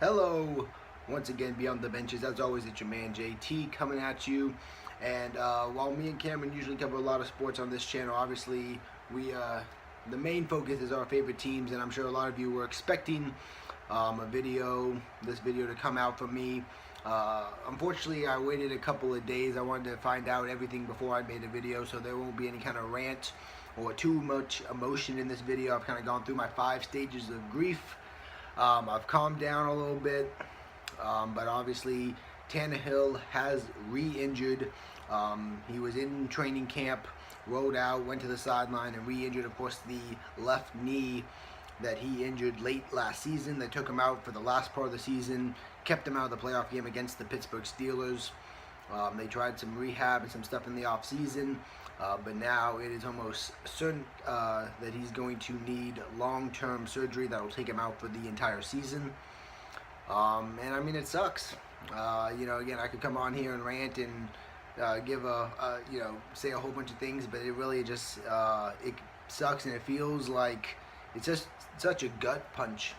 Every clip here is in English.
Hello, once again, Beyond the Benches. As always, it's your man JT coming at you. And while me and Cameron usually cover a lot of sports on this channel, obviously the main focus is our favorite teams, and I'm sure a lot of you were expecting this video to come out from me. Unfortunately, I waited a couple of days. I wanted to find out everything before I made a video, so there won't be any kind of rant or too much emotion in this video. I've kind of gone through my 5 stages of grief. I've calmed down a little bit, but obviously Tannehill has re-injured. He was in training camp, rolled out, went to the sideline, and re-injured, of course, the left knee that he injured late last season. That took him out for the last part of the season, kept him out of the playoff game against the Pittsburgh Steelers. They tried some rehab and some stuff in the off season, but now it is almost certain that he's going to need long-term surgery that will take him out for the entire season. And I mean, it sucks. Again, I could come on here and rant and give say a whole bunch of things, but it really just it sucks, and it feels like it's just such a gut punch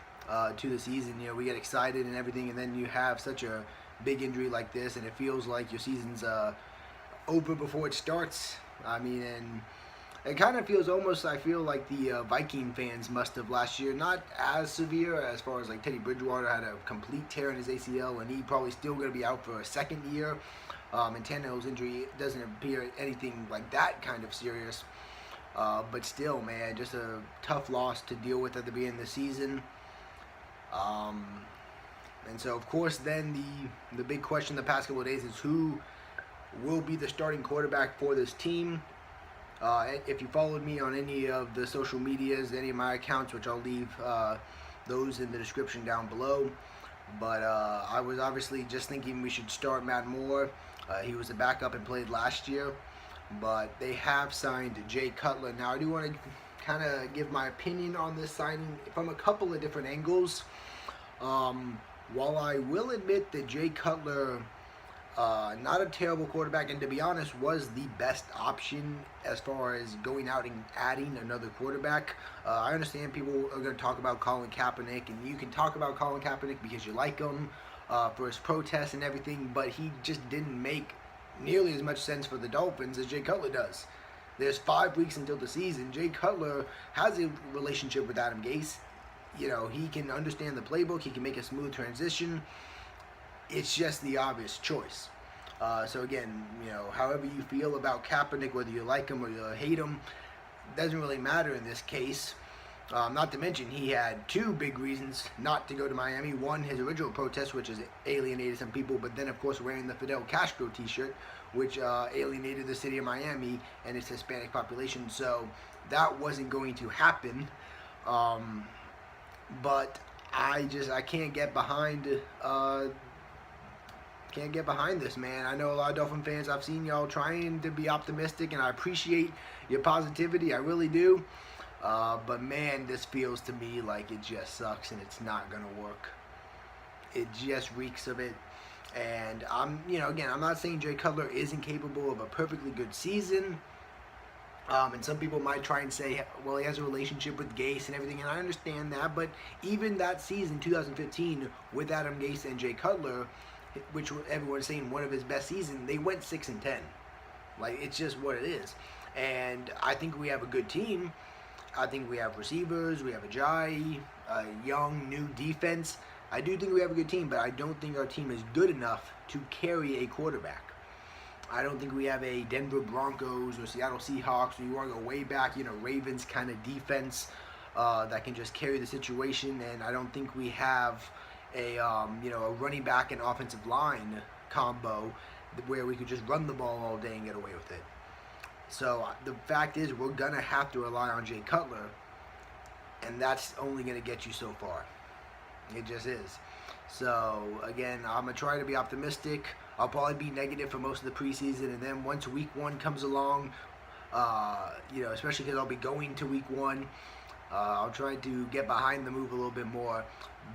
to the season. We get excited and everything, and then you have such a big injury like this, and it feels like your season's over before it starts. I mean, and it kind of feels almost, I feel like the Viking fans must have last year. Not as severe as far as like Teddy Bridgewater had a complete tear in his ACL, and he probably still going to be out for a second year. And Tannehill's injury doesn't appear anything like that kind of serious. But still, man, just a tough loss to deal with at the beginning of the season. And so, of course, then the big question the past couple of days is who will be the starting quarterback for this team. If you followed me on any of the social medias, any of my accounts, which I'll leave those in the description down below. But I was obviously just thinking we should start Matt Moore. He was a backup and played last year. But they have signed Jay Cutler. Now, I do want to kind of give my opinion on this signing from a couple of different angles. While I will admit that Jay Cutler, not a terrible quarterback, and to be honest, was the best option as far as going out and adding another quarterback. I understand people are going to talk about Colin Kaepernick, and you can talk about Colin Kaepernick because you like him for his protests and everything, but he just didn't make nearly as much sense for the Dolphins as Jay Cutler does. There's 5 weeks until the season. Jay Cutler has a relationship with Adam Gase. He can understand the playbook. He can make a smooth transition. It's just the obvious choice. So again, however you feel about Kaepernick, whether you like him or you hate him, doesn't really matter in this case. Not to mention, he had 2 big reasons not to go to Miami. One, his original protest, which has alienated some people, but then, of course, wearing the Fidel Castro t-shirt, which alienated the city of Miami and its Hispanic population. So that wasn't going to happen. But I can't get behind this, man. I know a lot of Dolphin fans. I've seen y'all trying to be optimistic, and I appreciate your positivity. I really do. But man, this feels to me like it just sucks, and it's not gonna work. It just reeks of it. And again, I'm not saying Jay Cutler isn't capable of a perfectly good season. And some people might try and say, well, he has a relationship with Gase and everything, and I understand that. But even that season, 2015, with Adam Gase and Jay Cutler, which everyone is saying one of his best seasons, they went 6-10. Like, it's just what it is. And I think we have a good team. I think we have receivers, we have a young, new defense. I do think we have a good team, but I don't think our team is good enough to carry a quarterback. I don't think we have a Denver Broncos or Seattle Seahawks, or you want to go way back, Ravens kind of defense that can just carry the situation. And I don't think we have a running back and offensive line combo where we could just run the ball all day and get away with it. So the fact is, we're going to have to rely on Jay Cutler, and that's only going to get you so far. It just is. So, again, I'm going to try to be optimistic. I'll probably be negative for most of the preseason, and then once week 1 comes along, especially because I'll be going to week 1, I'll try to get behind the move a little bit more.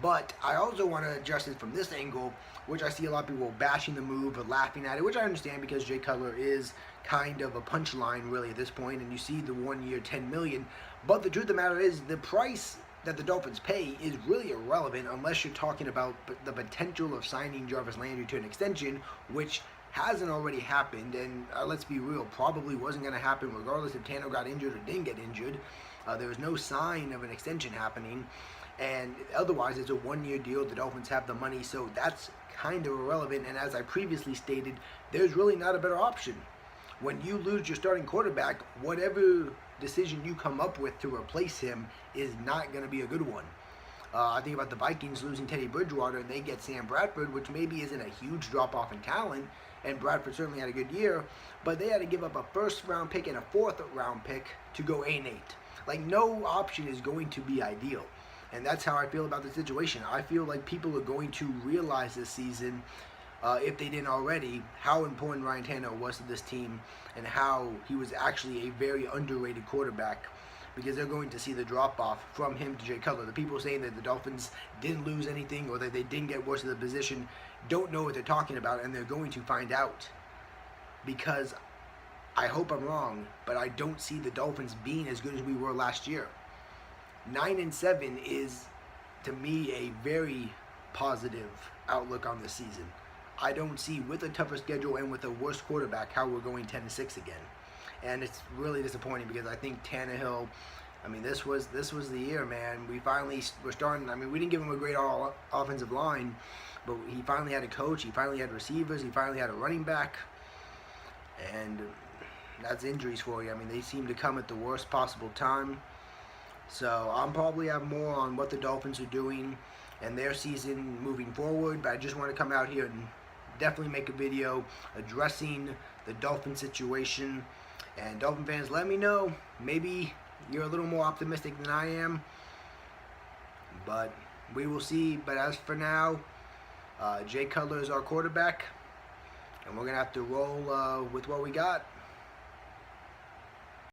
But I also want to address it from this angle, which I see a lot of people bashing the move or laughing at it, which I understand because Jay Cutler is kind of a punchline really at this point, and you see the 1 year $10 million. But the truth of the matter is, the price that the Dolphins pay is really irrelevant unless you're talking about the potential of signing Jarvis Landry to an extension, which hasn't already happened, and let's be real, probably wasn't going to happen regardless if Tannehill got injured or didn't get injured. There was no sign of an extension happening, and otherwise it's a one-year deal. The Dolphins have the money, so that's kind of irrelevant, and as I previously stated, there's really not a better option. When you lose your starting quarterback, whatever decision you come up with to replace him is not going to be a good one. I think about the Vikings losing Teddy Bridgewater, and they get Sam Bradford, which maybe isn't a huge drop-off in talent, and Bradford certainly had a good year, but they had to give up a first-round pick and a fourth-round pick to go 8-8. Like, no option is going to be ideal, and that's how I feel about the situation. I feel like people are going to realize this season, if they didn't already, how important Ryan Tannehill was to this team and how he was actually a very underrated quarterback, because they're going to see the drop-off from him to Jay Cutler. The people saying that the Dolphins didn't lose anything or that they didn't get worse in the position don't know what they're talking about, and they're going to find out, because I hope I'm wrong, but I don't see the Dolphins being as good as we were last year. 9-7 is, to me, a very positive outlook on the season. I don't see, with a tougher schedule and with a worse quarterback, how we're going 10-6 again. And it's really disappointing because I think Tannehill, I mean, this was the year, man. We finally were starting. I mean, we didn't give him a great offensive line, but he finally had a coach. He finally had receivers. He finally had a running back. And that's injuries for you. I mean, they seem to come at the worst possible time. So I'll probably have more on what the Dolphins are doing and their season moving forward. But I just want to come out here and definitely make a video addressing the Dolphin situation. And Dolphin fans, let me know. Maybe you're a little more optimistic than I am. But we will see. But as for now, Jay Cutler is our quarterback. And we're going to have to roll with what we got.